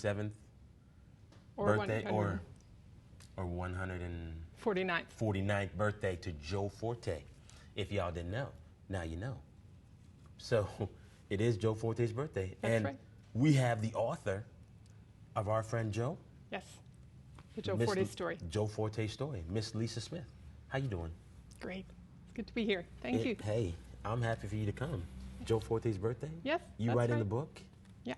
7th birthday or 149th 49th birthday to Joe Forte. If y'all didn't know, now you know. So it is Joe Forte's birthday. That's right. We have the author of our friend Joe. Yes, the Joe Forte story. Joe Forte story, Miss Lisa Smith. How you doing? Great. It's good to be here. Thank you. Hey, I'm happy for you to come. Joe Forte's birthday? Yes, You writing the book? Yeah.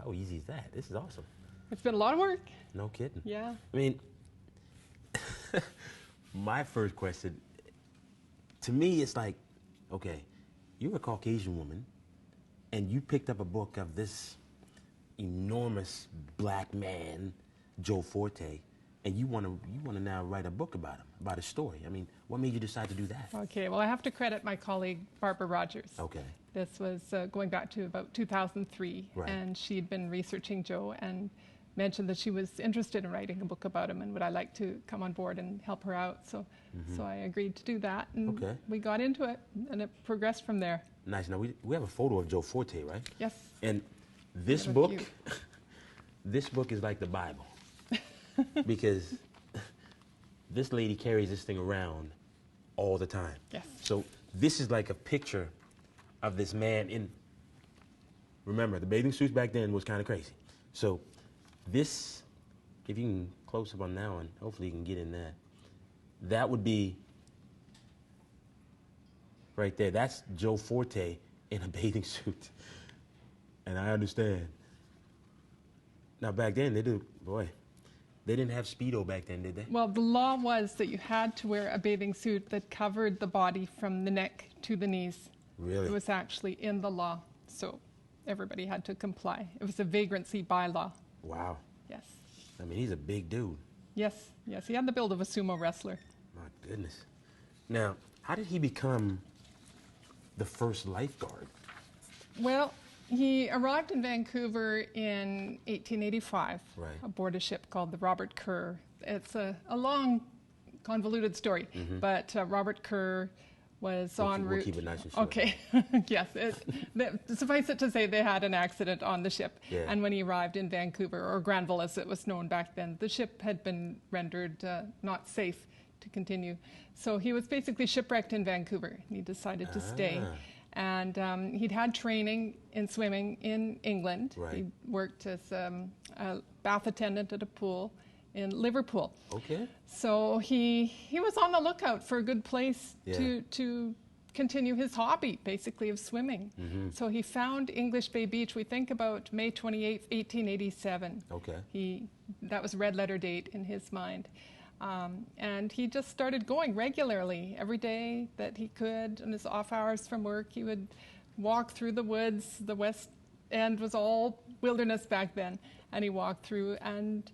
How easy is that? This is awesome. It's been a lot of work. No kidding. Yeah. I mean, my first question, to me, it's like, okay, you're a Caucasian woman, and you picked up a book of this enormous black man, Joe Forte, and you want to now write a book about him, about his story. I mean, what made you decide to do that? Okay, well, I have to credit my colleague, Barbara Rogers. Okay. This was going back to about 2003, right. And she'd been researching Joe and mentioned that she was interested in writing a book about him and would I like to come on board and help her out. So I agreed to do that, and we got into it, and it progressed from there. Nice. Now, we have a photo of Joe Forte, right? Yes. And this book, this book is like the Bible. Because this lady carries this thing around all the time. Yes. So this is like a picture of this man in, remember, the bathing suits back then was kind of crazy. So this, if you can close up on that one, hopefully you can get in there. That would be right there. That's Joe Forte in a bathing suit. And I understand. Now back then, they didn't have Speedo back then, did they? Well, the law was that you had to wear a bathing suit that covered the body from the neck to the knees. Really? It was actually in the law, so everybody had to comply. It was a vagrancy bylaw. Wow. Yes. I mean, he's a big dude. Yes, yes. He had the build of a sumo wrestler. My goodness. Now, how did he become the first lifeguard? Well, he arrived in Vancouver in 1885 aboard a ship called the Robert Kerr. It's a long, convoluted story, but Robert Kerr was en route. We'll keep it nice and short. Okay, yes. Suffice it to say they had an accident on the ship, and when he arrived in Vancouver, or Granville as it was known back then, the ship had been rendered not safe to continue. So he was basically shipwrecked in Vancouver, and he decided to stay. And he'd had training in swimming in England. He worked as a bath attendant at a pool in Liverpool. Okay. So he was on the lookout for a good place to continue his hobby, basically, of swimming. So he found English Bay Beach, we think about May 28th, 1887. Okay. That was a red letter date in his mind. And he just started going regularly every day that he could. On his off hours from work, he would walk through the woods. The West End was all wilderness back then, and he walked through and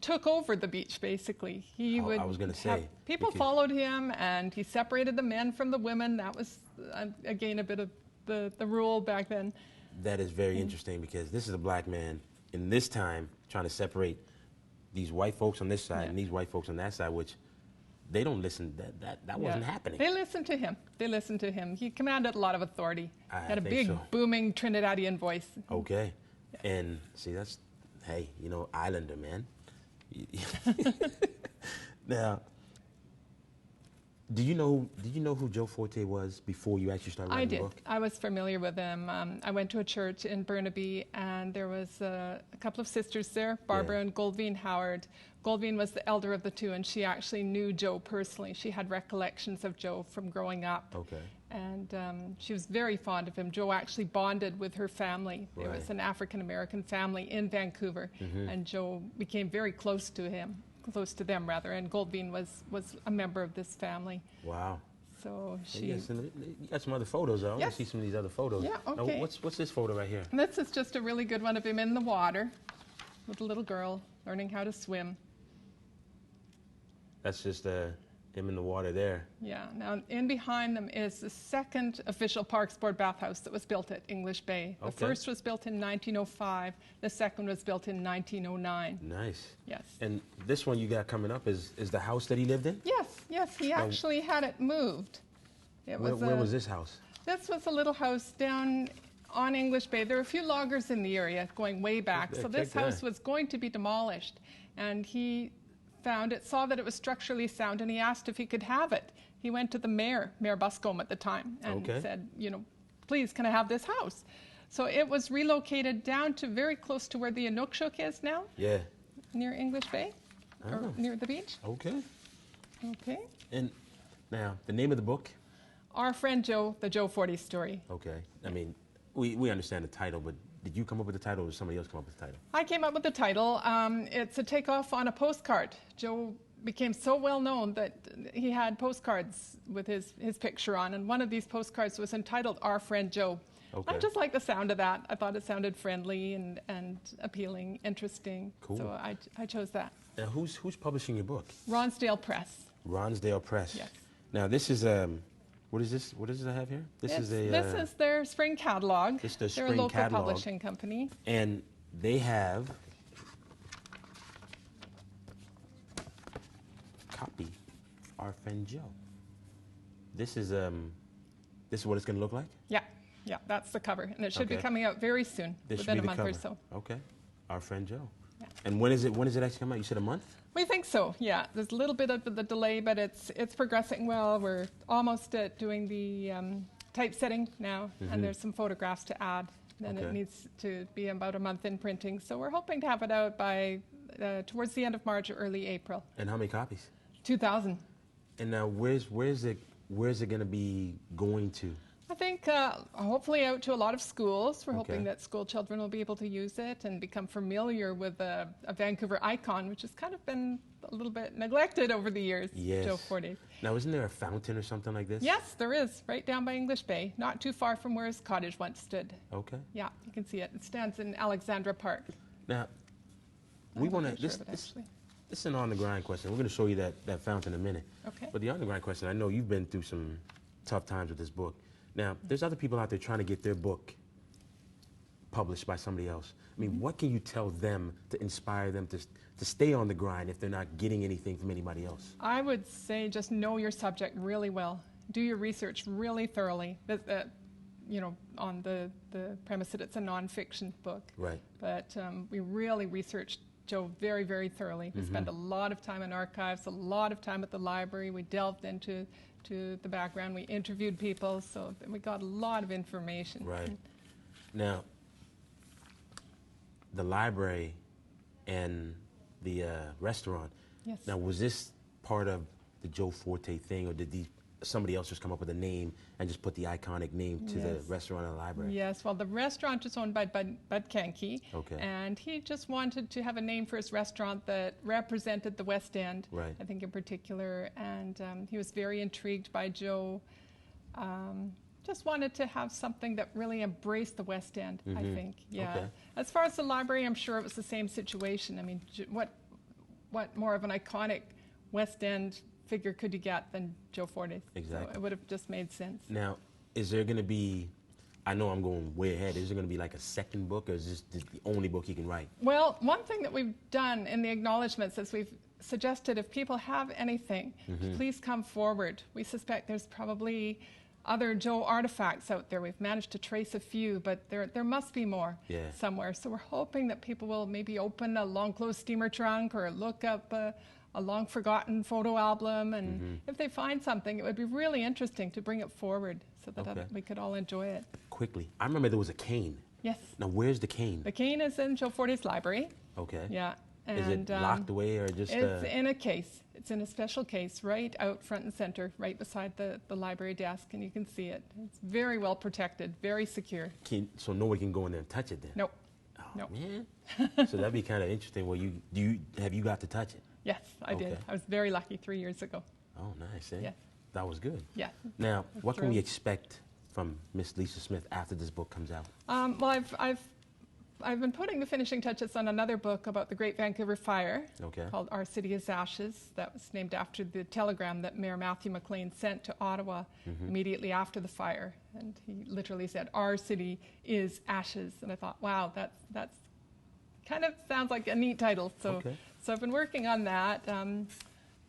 took over the beach, basically. I was going to say. People followed him, and he separated the men from the women. That was, again, a bit of the rule back then. That is very interesting, because this is a black man in this time trying to separate these white folks on this side and these white folks on that side, which they don't listen. That wasn't happening. They listened to him. They listened to him. He commanded a lot of authority. He had a big, booming Trinidadian voice. Okay. Yeah. And see, that's, hey, you know, Islander, man. Now, did you know who Joe Forte was before you actually started writing the book? I was familiar with him. I went to a church in Burnaby, and there was a couple of sisters there, Barbara and Goldveen Howard. Goldveen was the elder of the two, and she actually knew Joe personally. She had recollections of Joe from growing up. Okay. And she was very fond of him. Joe actually bonded with her family. There was an African-American family in Vancouver, and Joe became very close to him. Close to them, rather, and Goldveen was a member of this family. Wow. So she... You got some other photos, though. I want to see some of these other photos. Yeah, okay. Now, what's this photo right here? This is just a really good one of him in the water with a little girl learning how to swim. That's just him in the water there. Yeah. Now, in behind them is the second official Parks Board bathhouse that was built at English Bay. The first was built in 1905. The second was built in 1909. Nice. Yes. And this one you got coming up is the house that he lived in? Yes, yes. He actually had it moved. Where was this house? This was a little house down on English Bay. There were a few loggers in the area going way back. So this house was going to be demolished. And he found it, saw that it was structurally sound, and he asked if he could have it. He went to the mayor, Mayor Buscombe at the time, and said, you know, please, can I have this house? So it was relocated down to very close to where the Inukshuk is now. Yeah. Near English Bay, or near the beach. Okay. Okay. And now, the name of the book? Our Friend Joe, the Joe Forty Story. Okay. I mean, we understand the title, but did you come up with the title or did somebody else come up with the title? I came up with the title. It's a takeoff on a postcard. Joe became so well known that he had postcards with his picture on, and one of these postcards was entitled Our Friend Joe. Okay. I just like the sound of that. I thought it sounded friendly and appealing, interesting. Cool. So I chose that. Now, who's publishing your book? Ronsdale Press. Ronsdale Press. Yes. Now, this is what is this? What does it have here? This is their spring catalog. It's the They're spring a local catalog. publishing company. And they have copy Our Friend Joe. This is what it's going to look like? Yeah, that's the cover, and it should be coming out very soon, within a month or so. Okay, Our Friend Joe. Yeah. And when is it actually come out? You said a month? We think so. Yeah, there's a little bit of the delay, but it's progressing well. We're almost at doing the typesetting now, and there's some photographs to add. Then it needs to be about a month in printing. So we're hoping to have it out by towards the end of March or early April. And how many copies? 2,000. And now where's it going to be going to? I think hopefully out to a lot of schools. We're hoping that school children will be able to use it and become familiar with a Vancouver icon, which has kind of been a little bit neglected over the years. Yes. Joe Forte. Now, isn't there a fountain or something like this? Yes, there is, right down by English Bay, not too far from where his cottage once stood. Okay. Yeah, you can see it. It stands in Alexandra Park. Now, we want to. This is an on-the-grind question. We're going to show you that fountain in a minute. Okay. But the on-the-grind question, I know you've been through some tough times with this book. Now, there's other people out there trying to get their book published by somebody else. I mean, what can you tell them to inspire them to stay on the grind if they're not getting anything from anybody else? I would say just know your subject really well. Do your research really thoroughly. You know, on the premise that it's a nonfiction book. Right. But we really researched Joe very, very thoroughly. We spent a lot of time in archives, a lot of time at the library. We delved into the background. We interviewed people, so we got a lot of information. Right. Now, the library and the restaurant. Yes. Now, was this part of the Joe Forte thing, or did somebody else just come up with a name and just put the iconic name to the restaurant and the library? Yes, well, the restaurant is owned by Bud Kanke, Okay. and he just wanted to have a name for his restaurant that represented the West End, Right. I think in particular, and he was very intrigued by Joe. Just wanted to have something that really embraced the West End, I think. Yeah. Okay. As far as the library, I'm sure it was the same situation. I mean, what more of an iconic West End figure could you get than Joe Forte? Exactly. So it would have just made sense. Now, is there going to be, I know I'm going way ahead, is there going to be like a second book, or is this the only book he can write? Well, one thing that we've done in the acknowledgements is we've suggested if people have anything, please come forward. We suspect there's probably other Joe artifacts out there. We've managed to trace a few, but there must be more somewhere. So we're hoping that people will maybe open a long-closed steamer trunk or look up a long-forgotten photo album, and if they find something, it would be really interesting to bring it forward so that we could all enjoy it. Quickly, I remember there was a cane. Yes. Now, where's the cane? The cane is in Joe Forte's library. Okay. Yeah. Is it locked away or just? It's in a case. It's in a special case right out front and center, right beside the library desk, and you can see it. It's very well protected, very secure. So nobody can go in there and touch it then? Nope. Oh, nope. man. So that'd be kind of interesting. Well, have you got to touch it? Yes, I did. I was very lucky 3 years ago. Oh, nice. Eh? Yes. That was good. Yeah. Now, what can we expect from Miss Lisa Smith after this book comes out? Well, I've been putting the finishing touches on another book about the Great Vancouver Fire called Our City is Ashes. That was named after the telegram that Mayor Matthew McLean sent to Ottawa immediately after the fire. And he literally said, "Our city is ashes." And I thought, wow, that's kind of sounds like a neat title. So I've been working on that.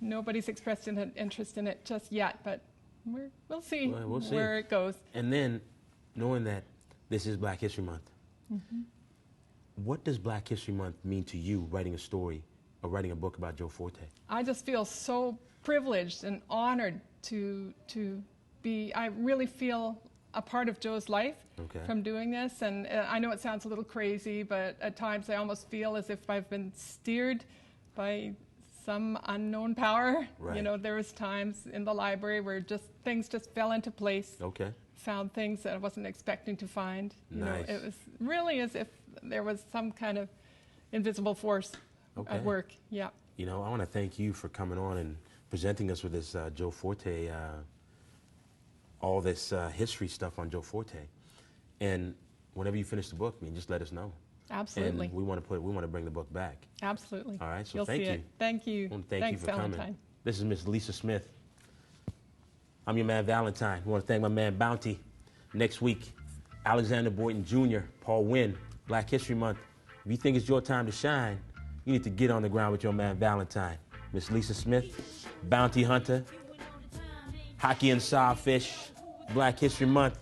Nobody's expressed an interest in it just yet, but we'll see where it goes. And then, knowing that This is Black History Month. Mm-hmm. What does Black History Month mean to you, writing a story or writing a book about Joe Forte? I just feel so privileged and honored to be, I really feel a part of Joe's life from doing this. And I know it sounds a little crazy, but at times I almost feel as if I've been steered by some unknown power. Right. You know, there was times in the library where things just fell into place. Okay. Found things that I wasn't expecting to find. You Nice. know, it was really as if there was some kind of invisible force at work. Yeah. You know, I want to thank you for coming on and presenting us with this Joe Forte, all this history stuff on Joe Forte. And whenever you finish the book, just let us know. Absolutely. And we want to bring the book back. Absolutely. All right. So You'll thank see you. it. Thank you. Well, thank Thanks, you for Valentine. coming. This is Miss Lisa Smith. I'm your man Valentine. I want to thank my man Bounty. Next week, Alexander Boynton Jr., Paul Wynn, Black History Month. If you think it's your time to shine, you need to get on the ground with your man Valentine. Miss Lisa Smith, Bounty Hunter, Hockey and Sawfish, Black History Month.